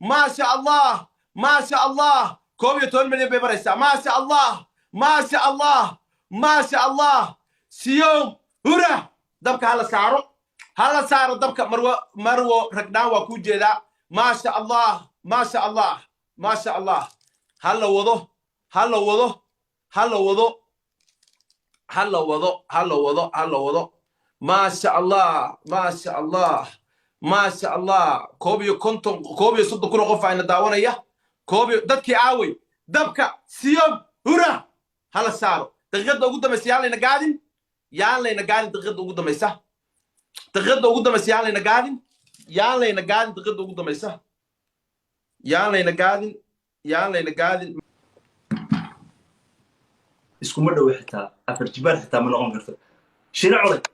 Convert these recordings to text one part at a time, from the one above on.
ما شاء الله ما شاء الله كوب يتون مليون ببرسة ما شاء الله ما شاء الله ما شاء الله سيوم هرا دبك هلا سعره دبك مروه ركنا وكوجدا ما شاء الله ما شاء الله ما شاء الله هلا وضو هلا وضو هلا وضو هلا وضو هلا وضو هلا وضو ما شاء الله ما شاء الله ما شاء الله كوبي صد كل قف عين داونية كوبي دبك عاوي دبك سيوم هرا هلا سعره تغدى قدام سيالي نقادم يالي نقادم تغدى قدام يسه تغدى قدام يالي نقادم يالي نقادم تغدى قدام يسه يالي نقادم يالي نقادم اسكو مدو حتى افر جبال حتى من اون قرت شنو عليك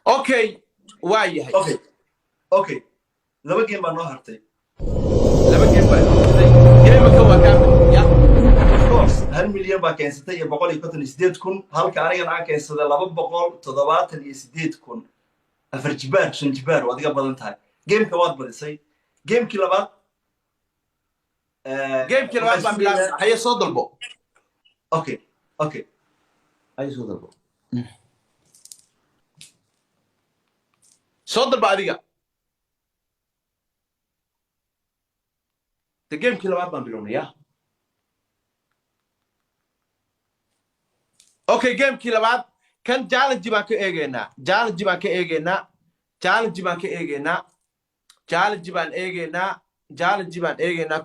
اوكي واي هي اوكي لما جيم با نو هرتي لما جيم با جيم كوا كامل يا كورس هل مليون با كينستay 158 halka aniga aan keensada 278 afar jibaar shan jibaar wadiga badan tahay geemka waad badisay geemkii labaad baan bilaabay haye soo dalbo okay ay soo dalbo soo dalbo adiga the geemkii labaad baan bilaabnay okay geemkii labaad kan challenge baan ka eegeynaa challenge baan eegeynaa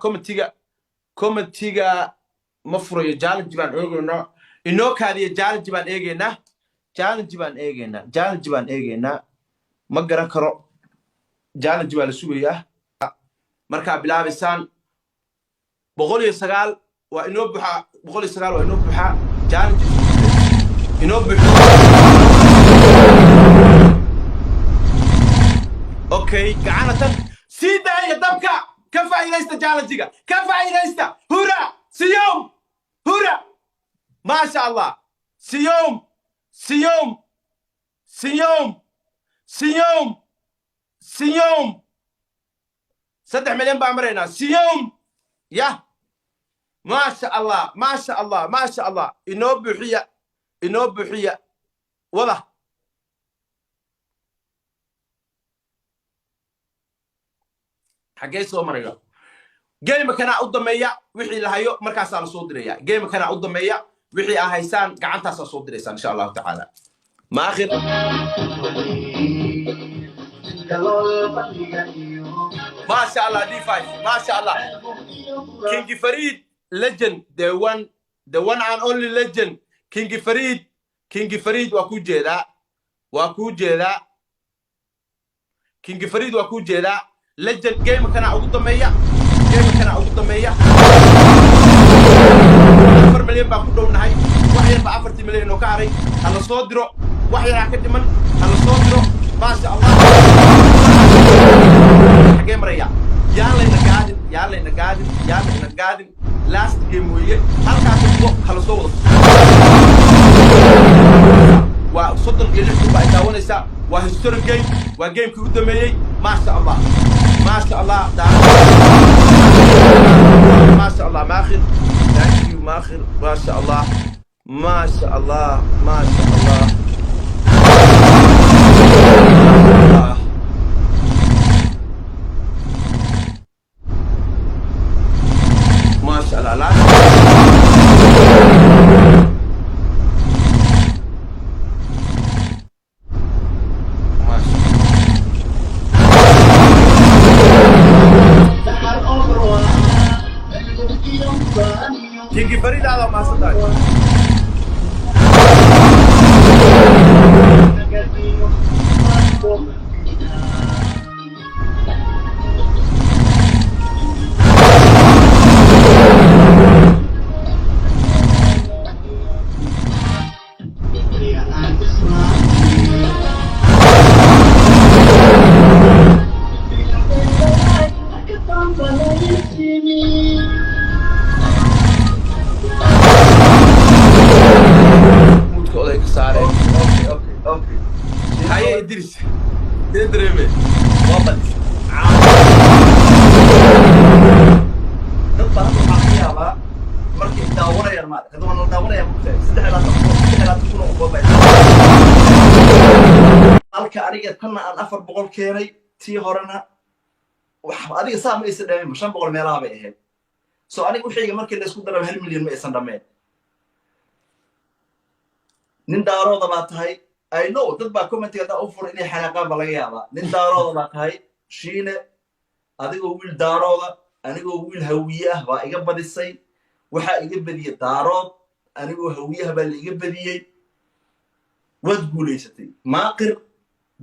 commentiga ma furayo challenge baan eegeynaa inoo kaadiya challenge baan eegeynaa ma garan karo challenge baa la sugayaa markaa bilaabaysaan 109 waa inoo buuxaa challenge inoo buuxo okay gacanatan sida ya dabka ka faa'iideysta challenge-ga ka faa'iideysta hura siyom hura ma sha Allah siyom 3 milyan baa marayna siyom ya ما شاء الله إنو بحية وضع حقي سو مريا جيم كان قداميا وحي لهيو مركز على صوت ريا جيم كان قداميا وحي هيسان قعنتها صوت ريا ان شاء الله تعالى ما اخر ما شاء الله دي 5 ما شاء الله كينج فريد legend the one and only legend King Farid waa ku jeeda King Farid waa ku jeeda legend game kana ugu dameeya 4 milyan baa ku dhownahay wax yar ba 4 milyan oo ka haray hala soo diro wax yar ka dhiman hala soo diro ma sha Allah game raya yaallayna gaadin last game weeye halkaas hala soo wado waa soddon iyo lix baa daawanaysa waa historic game waa gamekii u dameeyay ma sha Allah ما شاء الله ما شاء الله ماخر ثانك يو ماخر ما شاء الله ما شاء الله ما شاء الله ما شاء الله لا كينج فريد هذا ما صدق هاي إدريس تدري من Soomaali hadda waan daawanaya mugtahay 3 kun oo qof bay halka aniga tanna aan 400 keenay tii horena wax adiga saam aysan dhameyn 500 meelaha bay ahayd soo aniga wixii markii la isku daro 1 milyan ma aysan dhameyn nin daarooda baa tahay I know dad baa commentiga da u furay inay xanaaqaan ba laga yaabaa nin daarooda baa tahay shiine adigoo wiil daarooda anigoo wiil hawiye ah baa iga badisay waxa iga badiyay daarood anigoo hawiyaha baa la iga badiyay wad guuleysatay maaqir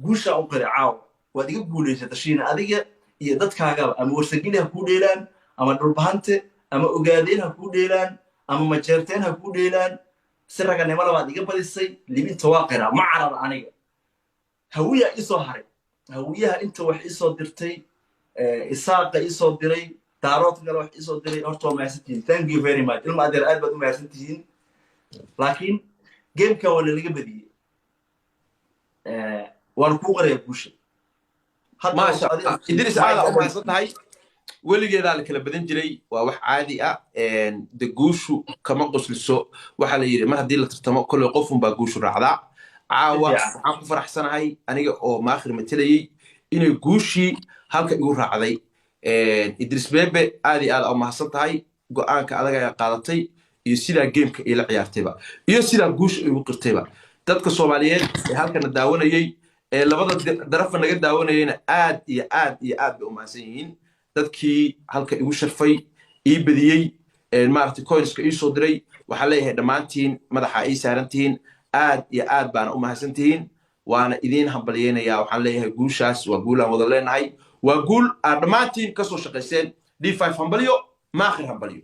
guusha u qiraaw wad iga guuleysatay shiine adiga iyo dadkaaga ama warsaginaha ku dheelaan ama dhulbahante ama ogaadeenha ku dheelaan ama majeerteenha ku dheelaan sirraga nimada baad iga badisay libinta waa qiraa ma carar aniga hawiya isoo haray hawiyaha inta wax isoo dirtay isaaqa isoo diray daarood kale wax isoo diray horta ma haysatiin thank you very much ilma adeer aad baad u mahadsantihiin laakiin gameka wala laga badiyay waan ku qaraya guusha ما شاء الله إدريس هذا أما يصدقها ولقي ذلك لبدن جري وواحد عادي دقوشو كما قص للسوق وحلا يري ما هدي اللي ترتمى كل يقفون بقوشو رعدا عاوة عم فرح سنة هاي أنا أو ما آخر متلي إنه قوشي هالك يقول رعدي إدريس بيبي عادي هذا أما يصدقها قانك على قادتي يصير جيم إلى عيارتبا يصير قوش يوقرتبا تذكر الصوماليين هالك نداونا يي labada darafna naga daawanayeen aad iyo aad u maasanyiin dadkii halka igu sharfay ii badiyay maartay coinska ii soo diray waxa leeyahay dhamaantiin madaxa ii saarantiin aad iyo aad baan u mahadsantihiin waana idin hambalyeynaya waxaan leeyahay guushaas waa guul aan wada leenahay waa guul aad dhamaantiin ka soo shaqayseen D5 hambalyo maakhir hambalyo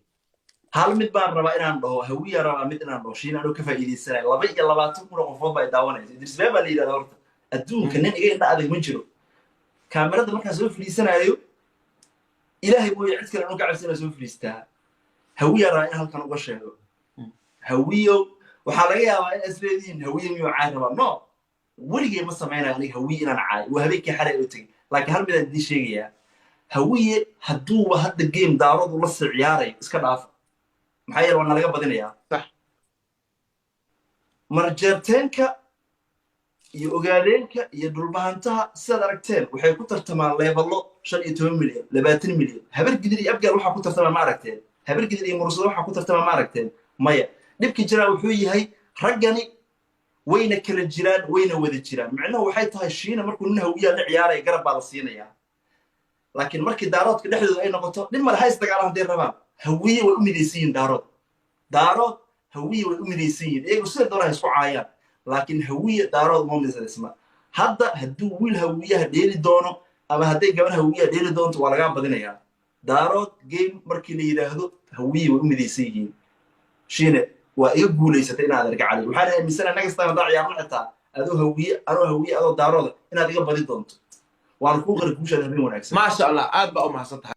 hal mid baan rabaa inaan dhaho hawiya rabaa mid inaan dhaho shiin anoo ka faa'iideysanayo 22 kun oo qofood baa daawanaysa Idris Baba la yiraahdo horta adduunka nin iga inta adag ma jiro kaamirada markaan soo fadhiisanayo ilaahay buu cid kale inuu ka cabsanayo soo fadhiistaa hawiya raa in halkan uga sheego hawiyo waxaa laga yaabaa in asleediin hawiya miyuu caay rabaa no weligay ma samaynayo aniga hawiya inaan caay waa habeenkii xalay u tegay laakiin hal midaan idin sheegayaa hawiye hadduuba hadda game daaradu la sii ciyaarayo iska dhaafa maxaa yeele waa nalaga badinayaa sax marjeerteenka iyo ogaadeenka iyo dhulbahantaha sidaad aragteen waxay ku tartamaan leebalo 15 milyan 20 milyan habar gidir iyo abgaar waxa ku tartamaa ma aragteen habar gidir iyo mursado waxa ku tartamaa ma aragteen maya dhibki jira wuxuu yahay raggani wayna kala jiraan wayna wada jiraan macnaheedu waxay tahay shiina markuu nin hawiya la ciyaaray garab baa la siinaya laakiin markii daaroodka dhexdooda ay noqoto nin mal hays dagaal hadii rabaan hawiye way u midaysiin daarood hawiye way u midaysiin iyagu sida doonay isku caayaan laakiin hawiye daarood ma midaysan hadda hadduu wiil hawiyaha dheeli doono ama hadday gabar hawiyaha dheeli doonto waa laga badinayaa daarood game markii la yiraahdo hawiye way u midaysan yihiin shiine waa iga guuleysatay inaad arka cali waxaan aaminsanaa naga istaan daa ciyaarno xitaa adoo hawiye adoo daarooda inaad iga badi doonto waan ku qari guusha habeen wanaagsan ما شاء الله aad baa u mahadsantahay